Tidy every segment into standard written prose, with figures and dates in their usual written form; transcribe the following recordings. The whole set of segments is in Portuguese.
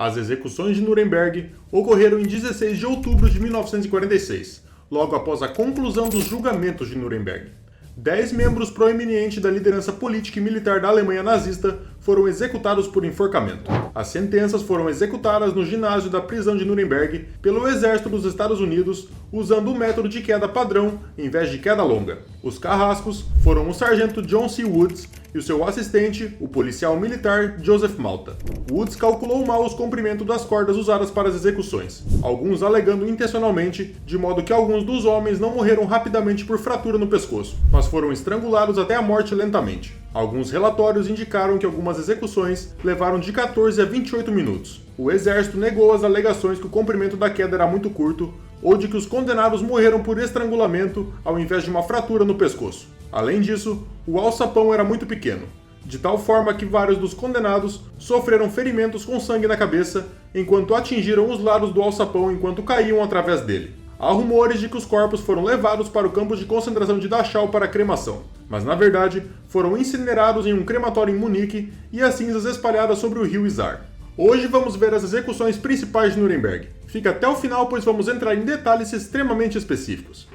As execuções de Nuremberg ocorreram em 16 de outubro de 1946, logo após a conclusão dos julgamentos de Nuremberg. 10 membros proeminentes da liderança política e militar da Alemanha nazista foram executados por enforcamento. As sentenças foram executadas no ginásio da prisão de Nuremberg pelo exército dos Estados Unidos, usando o método de queda padrão em vez de queda longa. Os carrascos foram o sargento John C. Woods e o seu assistente, o policial militar Joseph Malta. Woods calculou mal os comprimentos das cordas usadas para as execuções, alguns alegando intencionalmente, de modo que alguns dos homens não morreram rapidamente por fratura no pescoço, mas foram estrangulados até a morte lentamente. Alguns relatórios indicaram que algumas execuções levaram de 14 a 28 minutos. O exército negou as alegações que o comprimento da queda era muito curto, ou de que os condenados morreram por estrangulamento ao invés de uma fratura no pescoço. Além disso, o alçapão era muito pequeno, de tal forma que vários dos condenados sofreram ferimentos com sangue na cabeça enquanto atingiram os lados do alçapão enquanto caíam através dele. Há rumores de que os corpos foram levados para o campo de concentração de Dachau para cremação, mas na verdade foram incinerados em um crematório em Munique e as cinzas espalhadas sobre o rio Isar. Hoje vamos ver as execuções principais de Nuremberg. Fica até o final, pois vamos entrar em detalhes extremamente específicos.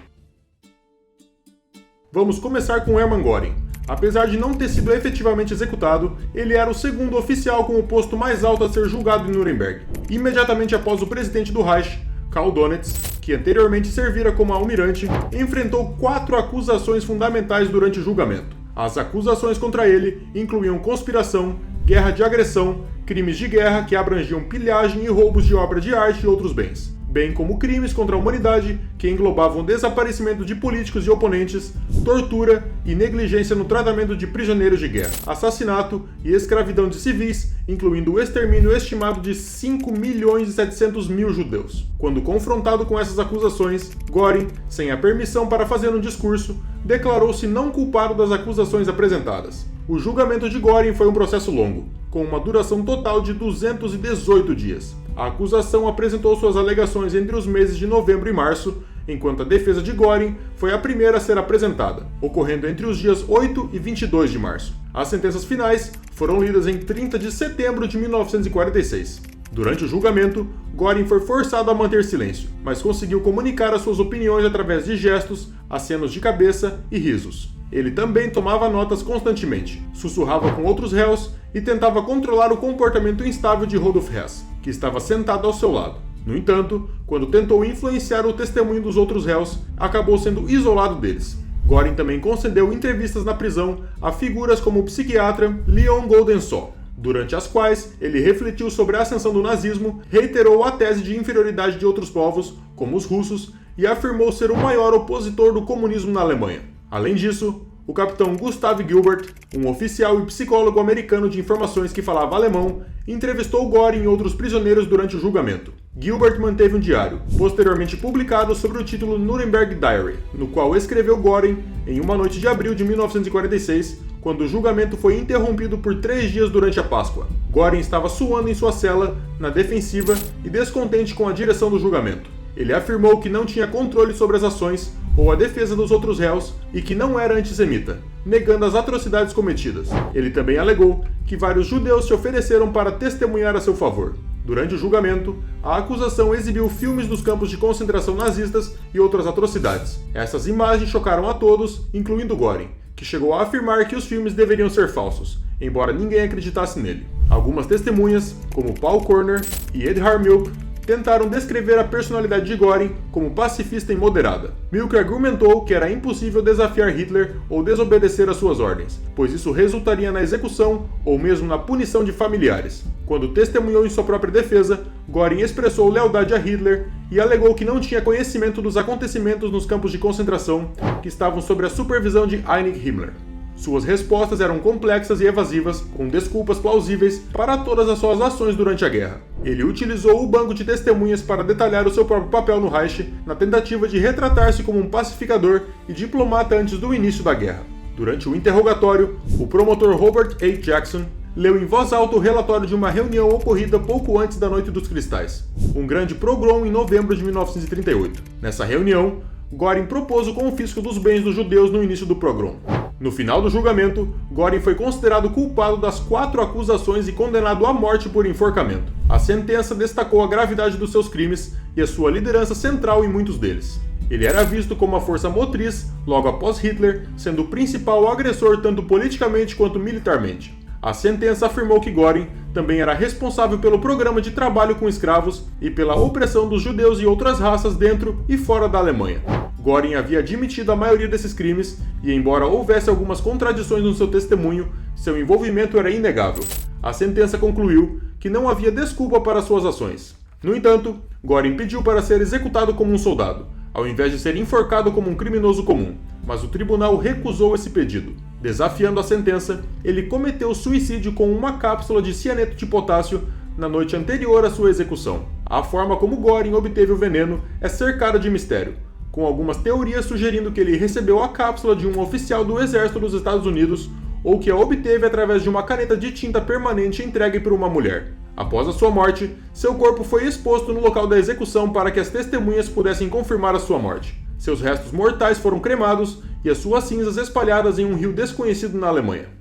Vamos começar com Hermann Göring. Apesar de não ter sido efetivamente executado, ele era o segundo oficial com o posto mais alto a ser julgado em Nuremberg, imediatamente após o presidente do Reich, Karl Donitz, que anteriormente servira como almirante, enfrentou 4 acusações fundamentais durante o julgamento. As acusações contra ele incluíam conspiração, guerra de agressão, crimes de guerra que abrangiam pilhagem e roubos de obra de arte e outros bens, bem como crimes contra a humanidade que englobavam desaparecimento de políticos e oponentes, tortura e negligência no tratamento de prisioneiros de guerra, assassinato e escravidão de civis, incluindo o extermínio estimado de 5.700.000 judeus. Quando confrontado com essas acusações, Göring, sem a permissão para fazer um discurso, declarou-se não culpado das acusações apresentadas. O julgamento de Göring foi um processo longo, com uma duração total de 218 dias. A acusação apresentou suas alegações entre os meses de novembro e março, enquanto a defesa de Göring foi a primeira a ser apresentada, ocorrendo entre os dias 8 e 22 de março. As sentenças finais foram lidas em 30 de setembro de 1946. Durante o julgamento, Göring foi forçado a manter silêncio, mas conseguiu comunicar as suas opiniões através de gestos, acenos de cabeça e risos. Ele também tomava notas constantemente, sussurrava com outros réus e tentava controlar o comportamento instável de Rudolf Hess, que estava sentado ao seu lado. No entanto, quando tentou influenciar o testemunho dos outros réus, acabou sendo isolado deles. Göring também concedeu entrevistas na prisão a figuras como o psiquiatra Leon Goldensaw, durante as quais ele refletiu sobre a ascensão do nazismo, reiterou a tese de inferioridade de outros povos, como os russos, e afirmou ser o maior opositor do comunismo na Alemanha. Além disso, o capitão Gustav Gilbert, um oficial e psicólogo americano de informações que falava alemão, entrevistou Göring e outros prisioneiros durante o julgamento. Gilbert manteve um diário, posteriormente publicado sob o título Nuremberg Diary, no qual escreveu Göring em uma noite de abril de 1946, quando o julgamento foi interrompido por 3 dias durante a Páscoa. Göring estava suando em sua cela, na defensiva e descontente com a direção do julgamento. Ele afirmou que não tinha controle sobre as ações ou a defesa dos outros réus e que não era antissemita, negando as atrocidades cometidas. Ele também alegou que vários judeus se ofereceram para testemunhar a seu favor. Durante o julgamento, a acusação exibiu filmes dos campos de concentração nazistas e outras atrocidades. Essas imagens chocaram a todos, incluindo Göring, que chegou a afirmar que os filmes deveriam ser falsos, embora ninguém acreditasse nele. Algumas testemunhas, como Paul Körner e Edhard Milk, tentaram descrever a personalidade de Göring como pacifista e moderada. Milk argumentou que era impossível desafiar Hitler ou desobedecer às suas ordens, pois isso resultaria na execução ou mesmo na punição de familiares. Quando testemunhou em sua própria defesa, Göring expressou lealdade a Hitler e alegou que não tinha conhecimento dos acontecimentos nos campos de concentração que estavam sob a supervisão de Heinrich Himmler. Suas respostas eram complexas e evasivas, com desculpas plausíveis para todas as suas ações durante a guerra. Ele utilizou o banco de testemunhas para detalhar o seu próprio papel no Reich, na tentativa de retratar-se como um pacificador e diplomata antes do início da guerra. Durante o interrogatório, o promotor Robert A. Jackson leu em voz alta o relatório de uma reunião ocorrida pouco antes da Noite dos Cristais, um grande pogrom em novembro de 1938. Nessa reunião, Göring propôs o confisco dos bens dos judeus no início do pogrom. No final do julgamento, Göring foi considerado culpado das 4 acusações e condenado à morte por enforcamento. A sentença destacou a gravidade dos seus crimes e a sua liderança central em muitos deles. Ele era visto como a força motriz, logo após Hitler, sendo o principal agressor tanto politicamente quanto militarmente. A sentença afirmou que Göring também era responsável pelo programa de trabalho com escravos e pela opressão dos judeus e outras raças dentro e fora da Alemanha. Göring havia admitido a maioria desses crimes e, embora houvesse algumas contradições no seu testemunho, seu envolvimento era inegável. A sentença concluiu que não havia desculpa para suas ações. No entanto, Göring pediu para ser executado como um soldado, ao invés de ser enforcado como um criminoso comum, mas o tribunal recusou esse pedido. Desafiando a sentença, ele cometeu suicídio com uma cápsula de cianeto de potássio na noite anterior à sua execução. A forma como Göring obteve o veneno é cercada de mistério, com algumas teorias sugerindo que ele recebeu a cápsula de um oficial do exército dos Estados Unidos ou que a obteve através de uma caneta de tinta permanente entregue por uma mulher. Após a sua morte, seu corpo foi exposto no local da execução para que as testemunhas pudessem confirmar a sua morte. Seus restos mortais foram cremados e as suas cinzas espalhadas em um rio desconhecido na Alemanha.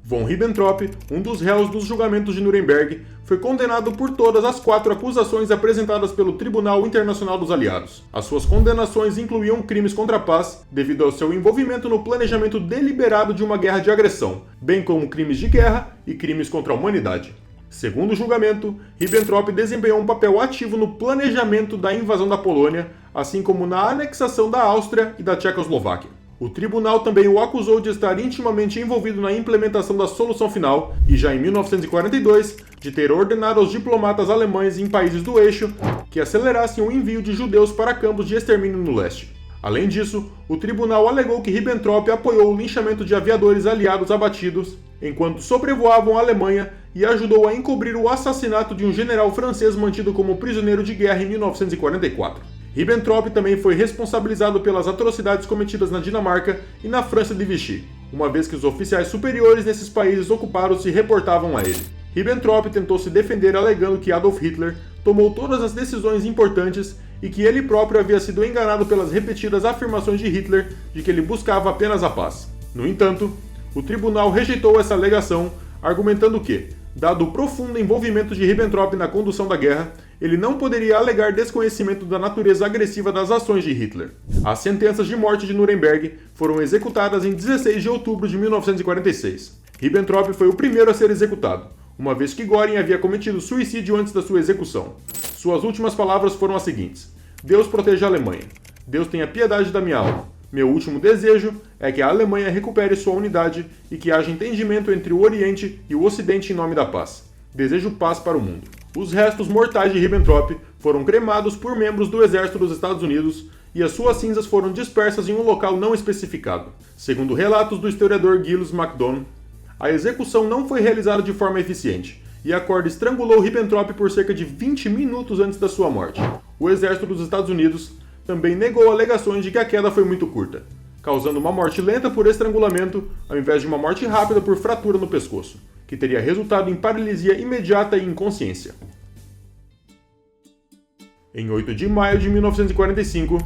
Von Ribbentrop, um dos réus dos julgamentos de Nuremberg, foi condenado por todas as 4 acusações apresentadas pelo Tribunal Internacional dos Aliados. As suas condenações incluíam crimes contra a paz, devido ao seu envolvimento no planejamento deliberado de uma guerra de agressão, bem como crimes de guerra e crimes contra a humanidade. Segundo o julgamento, Ribbentrop desempenhou um papel ativo no planejamento da invasão da Polônia, assim como na anexação da Áustria e da Tchecoslováquia. O tribunal também o acusou de estar intimamente envolvido na implementação da solução final e, já em 1942, de ter ordenado aos diplomatas alemães em países do eixo que acelerassem o envio de judeus para campos de extermínio no leste. Além disso, o tribunal alegou que Ribbentrop apoiou o linchamento de aviadores aliados abatidos enquanto sobrevoavam a Alemanha e ajudou a encobrir o assassinato de um general francês mantido como prisioneiro de guerra em 1944. Ribbentrop também foi responsabilizado pelas atrocidades cometidas na Dinamarca e na França de Vichy, uma vez que os oficiais superiores nesses países ocupados se reportavam a ele. Ribbentrop tentou se defender alegando que Adolf Hitler tomou todas as decisões importantes e que ele próprio havia sido enganado pelas repetidas afirmações de Hitler de que ele buscava apenas a paz. No entanto, o tribunal rejeitou essa alegação, argumentando que, dado o profundo envolvimento de Ribbentrop na condução da guerra, ele não poderia alegar desconhecimento da natureza agressiva das ações de Hitler. As sentenças de morte de Nuremberg foram executadas em 16 de outubro de 1946. Ribbentrop foi o primeiro a ser executado, uma vez que Göring havia cometido suicídio antes da sua execução. Suas últimas palavras foram as seguintes: Deus proteja a Alemanha. Deus tenha piedade da minha alma. Meu último desejo é que a Alemanha recupere sua unidade e que haja entendimento entre o Oriente e o Ocidente em nome da paz. Desejo paz para o mundo. Os restos mortais de Ribbentrop foram cremados por membros do exército dos Estados Unidos e as suas cinzas foram dispersas em um local não especificado. Segundo relatos do historiador Giles MacDonald, a execução não foi realizada de forma eficiente e a corda estrangulou Ribbentrop por cerca de 20 minutos antes da sua morte. O exército dos Estados Unidos também negou alegações de que a queda foi muito curta, causando uma morte lenta por estrangulamento ao invés de uma morte rápida por fratura no pescoço, que teria resultado em paralisia imediata e inconsciência. Em 8 de maio de 1945,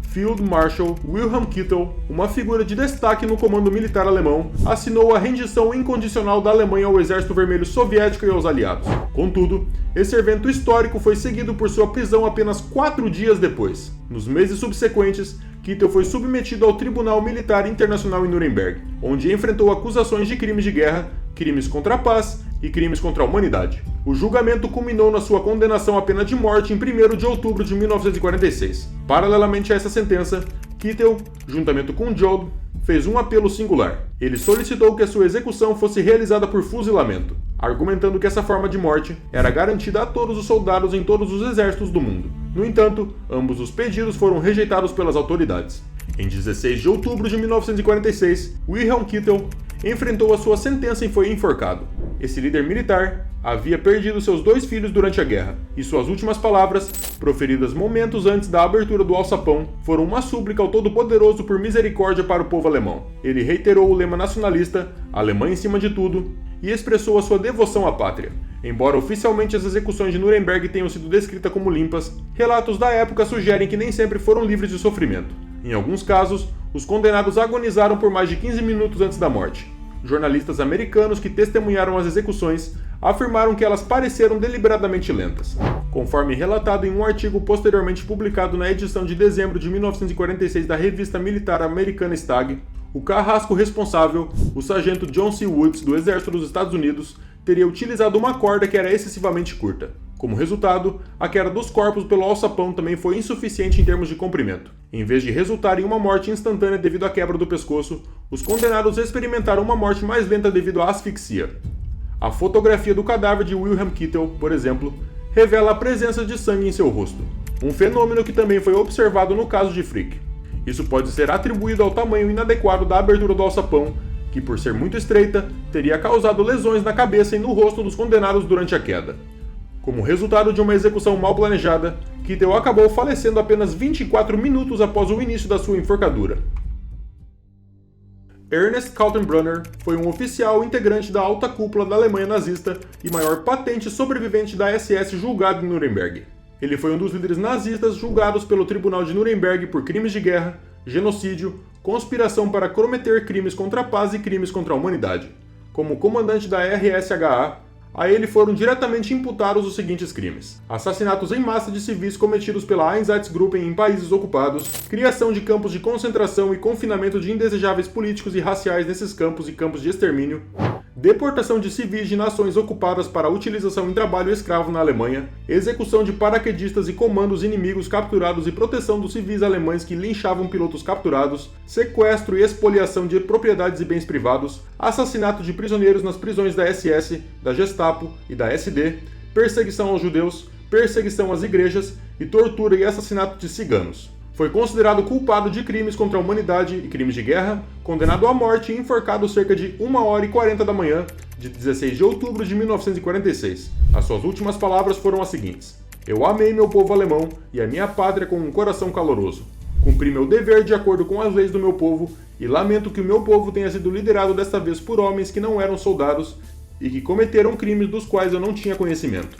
Field Marshal Wilhelm Kittel, uma figura de destaque no comando militar alemão, assinou a rendição incondicional da Alemanha ao Exército Vermelho Soviético e aos aliados. Contudo, esse evento histórico foi seguido por sua prisão apenas 4 dias depois. Nos meses subsequentes, Kittel foi submetido ao Tribunal Militar Internacional em Nuremberg, onde enfrentou acusações de crimes de guerra, crimes contra a paz e crimes contra a humanidade. O julgamento culminou na sua condenação à pena de morte em 1º de outubro de 1946. Paralelamente a essa sentença, Kittel, juntamente com Job, fez um apelo singular. Ele solicitou que a sua execução fosse realizada por fuzilamento, argumentando que essa forma de morte era garantida a todos os soldados em todos os exércitos do mundo. No entanto, ambos os pedidos foram rejeitados pelas autoridades. Em 16 de outubro de 1946, Wilhelm Kittel enfrentou a sua sentença e foi enforcado. Esse líder militar havia perdido seus 2 filhos durante a guerra, e suas últimas palavras, proferidas momentos antes da abertura do alçapão, foram uma súplica ao Todo-Poderoso por misericórdia para o povo alemão. Ele reiterou o lema nacionalista, Alemanha em cima de tudo, e expressou a sua devoção à pátria. Embora oficialmente as execuções de Nuremberg tenham sido descritas como limpas, relatos da época sugerem que nem sempre foram livres de sofrimento. Em alguns casos, os condenados agonizaram por mais de 15 minutos antes da morte. Jornalistas americanos que testemunharam as execuções afirmaram que elas pareceram deliberadamente lentas. Conforme relatado em um artigo posteriormente publicado na edição de dezembro de 1946 da revista militar americana Stag, o carrasco responsável, o sargento John C. Woods, do Exército dos Estados Unidos, teria utilizado uma corda que era excessivamente curta. Como resultado, a queda dos corpos pelo alçapão também foi insuficiente em termos de comprimento. Em vez de resultar em uma morte instantânea devido à quebra do pescoço, os condenados experimentaram uma morte mais lenta devido à asfixia. A fotografia do cadáver de Wilhelm Kittel, por exemplo, revela a presença de sangue em seu rosto, um fenômeno que também foi observado no caso de Frick. Isso pode ser atribuído ao tamanho inadequado da abertura do alçapão, que por ser muito estreita, teria causado lesões na cabeça e no rosto dos condenados durante a queda. Como resultado de uma execução mal planejada, Kittel acabou falecendo apenas 24 minutos após o início da sua enforcadura. Ernest Kaltenbrunner foi um oficial integrante da alta cúpula da Alemanha nazista e maior patente sobrevivente da SS julgado em Nuremberg. Ele foi um dos líderes nazistas julgados pelo Tribunal de Nuremberg por crimes de guerra, genocídio, conspiração para cometer crimes contra a paz e crimes contra a humanidade. Como comandante da RSHA, a ele foram diretamente imputados os seguintes crimes: assassinatos em massa de civis cometidos pela Einsatzgruppen em países ocupados, criação de campos de concentração e confinamento de indesejáveis políticos e raciais nesses campos e campos de extermínio, deportação de civis de nações ocupadas para utilização em trabalho escravo na Alemanha, execução de paraquedistas e comandos inimigos capturados e proteção dos civis alemães que linchavam pilotos capturados, sequestro e expoliação de propriedades e bens privados, assassinato de prisioneiros nas prisões da SS, da Gestapo e da SD, perseguição aos judeus, perseguição às igrejas e tortura e assassinato de ciganos. Foi considerado culpado de crimes contra a humanidade e crimes de guerra, condenado à morte e enforcado cerca de 1h40 da manhã, de 16 de outubro de 1946. As suas últimas palavras foram as seguintes: "Eu amei meu povo alemão e a minha pátria com um coração caloroso. Cumpri meu dever de acordo com as leis do meu povo e lamento que o meu povo tenha sido liderado desta vez por homens que não eram soldados e que cometeram crimes dos quais eu não tinha conhecimento."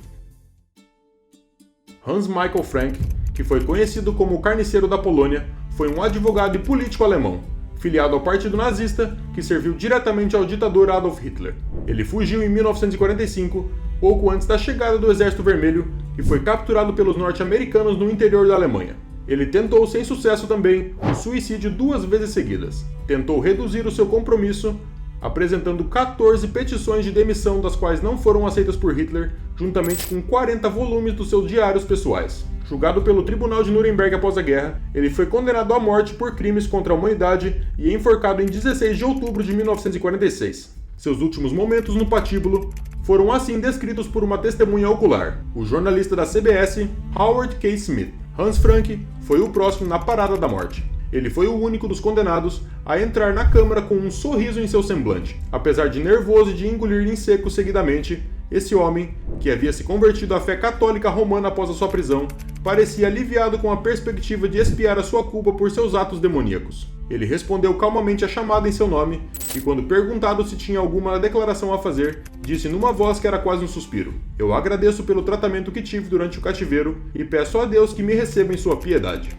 Hans Michael Frank, que foi conhecido como o Carniceiro da Polônia, foi um advogado e político alemão, filiado ao Partido Nazista, que serviu diretamente ao ditador Adolf Hitler. Ele fugiu em 1945, pouco antes da chegada do Exército Vermelho, e foi capturado pelos norte-americanos no interior da Alemanha. Ele tentou, sem sucesso também, o suicídio 2 vezes seguidas. Tentou reduzir o seu compromisso, apresentando 14 petições de demissão, das quais não foram aceitas por Hitler, juntamente com 40 volumes dos seus diários pessoais. Julgado pelo Tribunal de Nuremberg após a guerra, ele foi condenado à morte por crimes contra a humanidade e enforcado em 16 de outubro de 1946. Seus últimos momentos no patíbulo foram assim descritos por uma testemunha ocular, o jornalista da CBS, Howard K. Smith. Hans Frank foi o próximo na parada da morte. Ele foi o único dos condenados a entrar na câmara com um sorriso em seu semblante. Apesar de nervoso e de engolir em seco seguidamente, esse homem, que havia se convertido à fé católica romana após a sua prisão, parecia aliviado com a perspectiva de expiar a sua culpa por seus atos demoníacos. Ele respondeu calmamente à chamada em seu nome e, quando perguntado se tinha alguma declaração a fazer, disse numa voz que era quase um suspiro: "Eu agradeço pelo tratamento que tive durante o cativeiro e peço a Deus que me receba em sua piedade."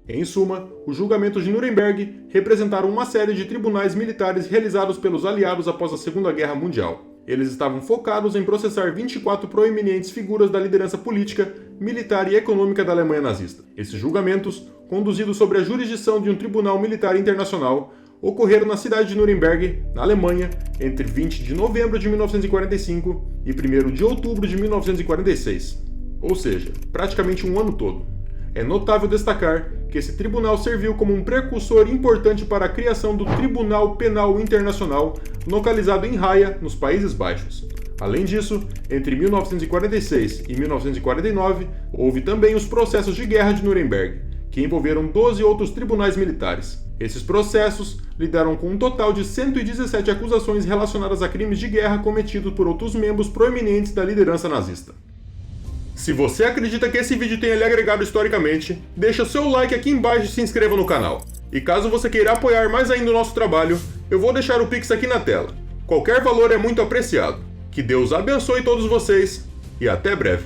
Em suma, os julgamentos de Nuremberg representaram uma série de tribunais militares realizados pelos aliados após a Segunda Guerra Mundial. Eles estavam focados em processar 24 proeminentes figuras da liderança política, militar e econômica da Alemanha nazista. Esses julgamentos, conduzidos sob a jurisdição de um tribunal militar internacional, ocorreram na cidade de Nuremberg, na Alemanha, entre 20 de novembro de 1945 e 1º de outubro de 1946, ou seja, praticamente um ano todo. É notável destacar que esse tribunal serviu como um precursor importante para a criação do Tribunal Penal Internacional, localizado em Haia, nos Países Baixos. Além disso, entre 1946 e 1949, houve também os processos de guerra de Nuremberg, que envolveram 12 outros tribunais militares. Esses processos lidaram com um total de 117 acusações relacionadas a crimes de guerra cometidos por outros membros proeminentes da liderança nazista. Se você acredita que esse vídeo tenha lhe agregado historicamente, deixa seu like aqui embaixo e se inscreva no canal. E caso você queira apoiar mais ainda o nosso trabalho, eu vou deixar o Pix aqui na tela. Qualquer valor é muito apreciado. Que Deus abençoe todos vocês e até breve.